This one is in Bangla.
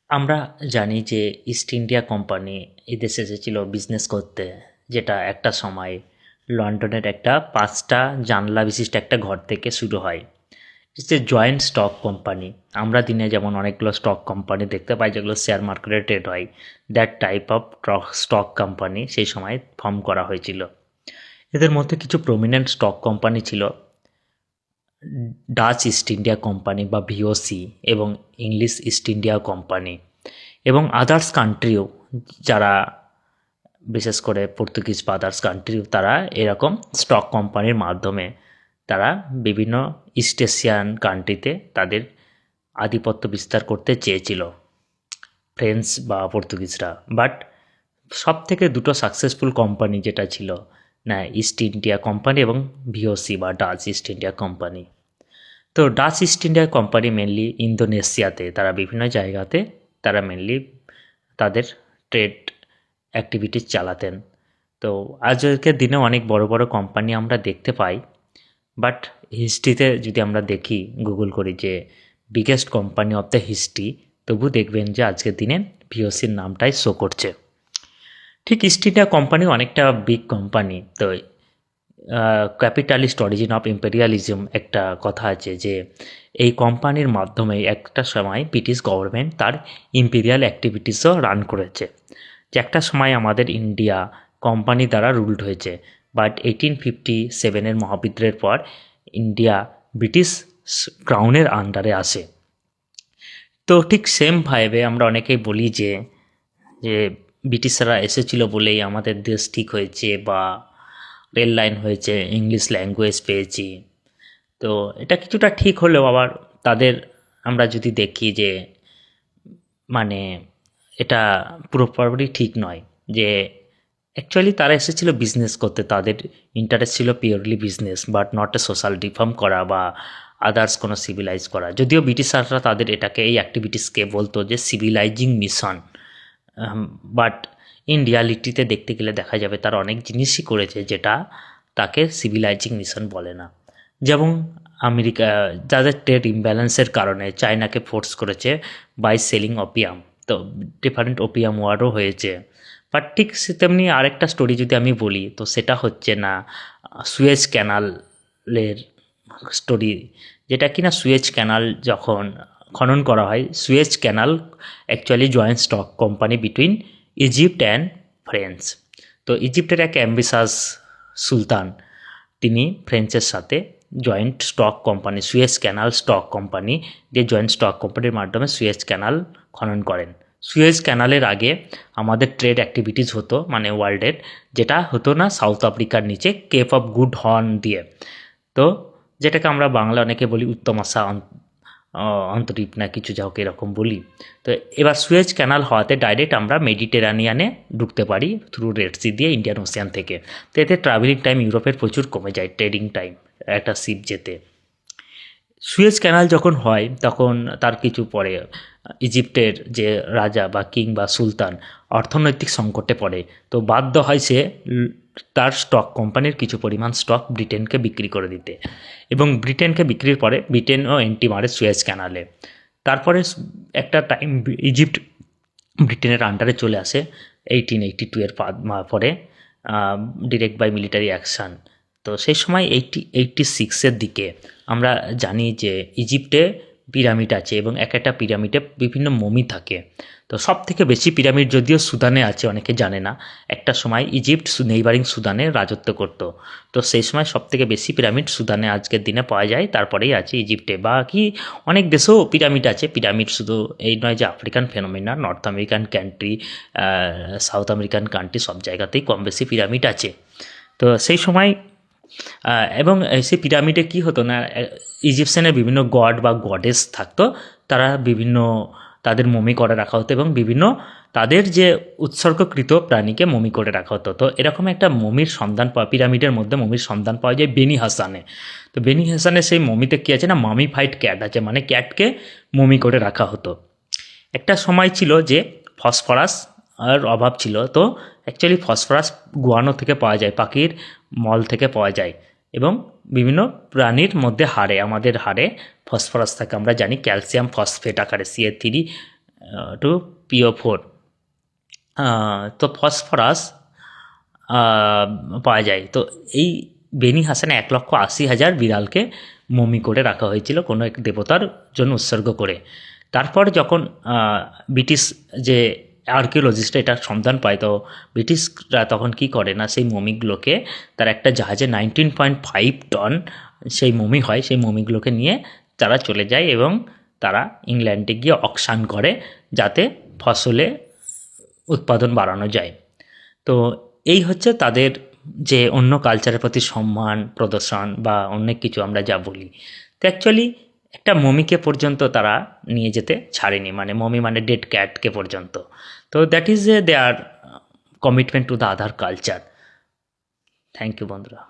আমরা জানি যে ইস্ট ইন্ডিয়া কোম্পানি এই দেশে এসেছিল বিজনেস করতে, যেটা একটা সময় লন্ডনের একটা 5টা জানলা বিশিষ্ট একটা ঘর থেকে শুরু হয়। It's a joint stock company. আমরা দিনে যেমন অনেকগুলো স্টক কোম্পানি দেখতে পাই যেগুলো শেয়ার মার্কেটে ট্রেড হয়, that type of stock company সেই সময় ফর্ম করা হয়েছিল। এদের মধ্যে কিছু প্রমিনেন্ট স্টক কোম্পানি ছিল ডাচ ইস্ট ইন্ডিয়া কোম্পানি বা ভিওসি এবং ইংলিশ ইস্ট ইন্ডিয়া কোম্পানি এবং আদার্স কান্ট্রিও, যারা বিশেষ করে পর্তুগিজ বা আদার্স কান্ট্রিও তারা এরকম স্টক কোম্পানির মাধ্যমে তারা বিভিন্ন ইস্ট এশিয়ান কান্ট্রিতে তাদের আধিপত্য বিস্তার করতে চেয়েছিল, ফ্রেঞ্চ বা পর্তুগিজরা। বাট সব থেকে দুটো সাকসেসফুল কোম্পানি যেটা ছিল না, ইস্ট ইন্ডিয়া কোম্পানি এবং ভিওসি বা ডাচ ইস্ট ইন্ডিয়া কোম্পানি। তো Dutch East India company mainly ইন্দোনেশিয়াতে, তারা বিভিন্ন জায়গাতে তারা মেনলি তাদের ট্রেড অ্যাক্টিভিটিস চালাতেন। তো আজকের দিনে অনেক বড় বড় কোম্পানি আমরা দেখতে পাই, বাট হিস্ট্রিতে যদি আমরা দেখি, গুগল করি যে biggest company of the history, তবু দেখবেন যে আজকের দিনে ভিওসির নামটাই শো করছে। ঠিক ইস্ট ইন্ডিয়া কোম্পানি অনেকটা বিগ কোম্পানি। তো ক্যাপিটালিস্ট অরিজিন অফ ইম্পেরিয়ালিজম একটা কথা আছে যে এই কোম্পানির মাধ্যমে একটা সময় ব্রিটিশ গভর্নমেন্ট তার ইম্পেরিয়াল অ্যাক্টিভিটিসও রান করেছে। যে একটা সময় আমাদের ইন্ডিয়া কোম্পানি দ্বারা রুলড হয়েছে, বাট 1857-এর মহাবিদ্রোহের পর ইন্ডিয়া ব্রিটিশ ক্রাউনের আন্ডারে আসে। তো ঠিক সেম ভাইবে আমরা অনেকেই বলি যে যে ব্রিটিশরা এসেছিল বলেই আমাদের দেশ ঠিক হয়েছে বা রেল লাইন হয়েছে, ইংলিশ ল্যাঙ্গুয়েজ পেয়েছি। তো এটা কিছুটা ঠিক হলেও আবার তাদের আমরা যদি দেখি যে মানে এটা পুরোপুরি ঠিক নয়। যে অ্যাকচুয়ালি তারা এসেছিল বিজনেস করতে, তাদের ইন্টারেস্ট ছিল purely business, but not a social reform করা বা আদার্স কোনো সিভিলাইজ করা। যদিও ব্রিটিশাররা তাদের এটাকে, এই অ্যাক্টিভিটিসকে বলতো যে সিভিলাইজিং মিশন, বাট ইন রিয়ালিটিতে দেখতে গেলে দেখা যাবে তারা অনেক জিনিসই করেছে যেটা তাকে সিভিলাইজিং মিশন বলে না। যেমন আমেরিকা যাদের ট্রেড ইমব্যালেন্সের কারণে চায়নাকে ফোর্স করেছে বাই সেলিং অপিয়াম, তো ডিফারেন্ট ওপিয়াম ওয়ারও হয়েছে। বাট ঠিক তেমনি আরেকটা স্টোরি যদি আমি বলি, তো সেটা হচ্ছে না সুয়েজ ক্যানালের স্টোরি, যেটা কিনা সুয়েজ ক্যানাল যখন খনন করা হয়, Suez canal actually joint stock company between Egypt and France. তো ইজিপ্টের এক অ্যাম্বিশাস সুলতান, তিনি ফ্রেঞ্চের সাথে joint stock company Suez canal stock company যে জয়েন্ট স্টক কোম্পানির মাধ্যমে সুয়েজ ক্যানাল খনন করেন। সুয়েজ ক্যানালের আগে আমাদের ট্রেড অ্যাক্টিভিটিস হতো মানে ওয়ার্ল্ডের, যেটা হতো না সাউথ আফ্রিকার নিচে কেপ অফ গুড হর্ন দিয়ে, তো যেটাকে আমরা বাংলা অনেকে বলি উত্তমাশা অন্তরীপ না কিছু যা হোক এরকম বলি। তো এবার সুয়েজ ক্যানাল হওয়াতে ডাইরেক্ট আমরা মেডিটেরানিয়ানে ঢুকতে পারি থ্রু রেড সি দিয়ে ইন্ডিয়ান ওশিয়ান থেকে। তো এতে ট্রাভেলিং টাইম ইউরোপের প্রচুর কমে যায়, ট্রেডিং টাইম একটা শিপ যেতে। সুয়েজ ক্যানাল যখন হয় তখন তার কিছু পরে ইজিপ্টের যে রাজা বা কিং বা সুলতান অর্থনৈতিক সংকটে পড়ে। তো বাধ্য হয় সে তার স্টক কোম্পানির কিছু পরিমাণ স্টক ব্রিটেনকে বিক্রি করে দিতে, এবং ব্রিটেনকে বিক্রির পরে ব্রিটেনও এন্ট্রি মারে সুয়েজ ক্যানালে। তারপরে একটা টাইম ইজিপ্ট ব্রিটেনের আন্ডারে চলে আসে 1882-এর পরে, ডিরেক্ট বাই মিলিটারি অ্যাকশান। তো সেই সময় 1886-এর দিকে আমরা জানি যে ইজিপ্টে পিরামিড আছে এবং এক একটা পিরামিডে বিভিন্ন মমি থাকে। তো সব থেকে বেশি পিরামিড যদিও সুদানে আছে, অনেকে জানে না। একটা সময় ইজিপ্ট নেইবারিং সুদানে রাজত্ব করত। তো সেই সময় সব থেকে বেশি পিরামিড সুদানে আজকের দিনে পাওয়া যায়, তারপরেই আছে ইজিপ্টে। বাকি অনেক দেশেও পিরামিড আছে। পিরামিড শুধু এই নয় যে African phenomena, north American country, south American country সব জায়গাতেই কম বেশি পিরামিড আছে। তো সেই সময় এবং সেই পিরামিডে কী হতো না, ইজিপশিয়ানের বিভিন্ন গড বা গডেস থাকতো, তারা বিভিন্ন তাদের মমি করে রাখা হতো এবং বিভিন্ন তাদের যে উৎসর্গকৃত প্রাণীকে মমি করে রাখা হতো। তো এরকম একটা মমির সন্ধান পাওয়া, পিরামিডের মধ্যে মমির সন্ধান পাওয়া যায় বেনি হাসানে। তো বেনি হাসানের সেই মমিতে কী আছে না, মামিফাইড ক্যাট আছে, মানে ক্যাটকে মমি করে রাখা হতো। একটা সময় ছিল যে ফসফরাস আর অভাব ছিল, তো অ্যাকচুয়ালি ফসফরাস গুয়ানো থেকে পাওয়া যায়, পাখির মল থেকে পাওয়া যায়, এবং বিভিন্ন প্রাণীর মধ্যে হাড়ে, আমাদের হাড়ে ফসফরাস থাকে, আমরা জানি ক্যালসিয়াম ফসফেট আকারে CA3 টু PO4। তো ফসফরাস পাওয়া যায়। তো এই বেনি হাসানে 1,80,000 বিড়ালকে মমি করে রাখা হয়েছিল কোনো এক দেবতার জন্য উৎসর্গ করে। তারপর যখন ব্রিটিশ যে আর্কিওলজিস্টরা এটার সন্ধান পায়, তো ব্রিটিশরা তখন কি করে না, সেই মমিগুলোকে তারা একটা জাহাজে 19.5 টন সেই মমি হয়, সেই মমিগুলোকে নিয়ে তারা চলে যায় এবং তারা ইংল্যান্ডে গিয়ে অকশান করে যাতে ফসলে উৎপাদন বাড়ানো যায়। তো এই হচ্ছে তাদের যে অন্য কালচারের প্রতি সম্মান প্রদর্শন বা অনেক কিছু আমরা যা বলি। তো অ্যাকচুয়ালি একটা মমিকে পর্যন্ত তারা নিয়ে যেতে ছাড়েনি, মানে মমি মানে ডেড ক্যাটকে পর্যন্ত। তো that is their commitment to the other culture. Thank you বন্ধুরা।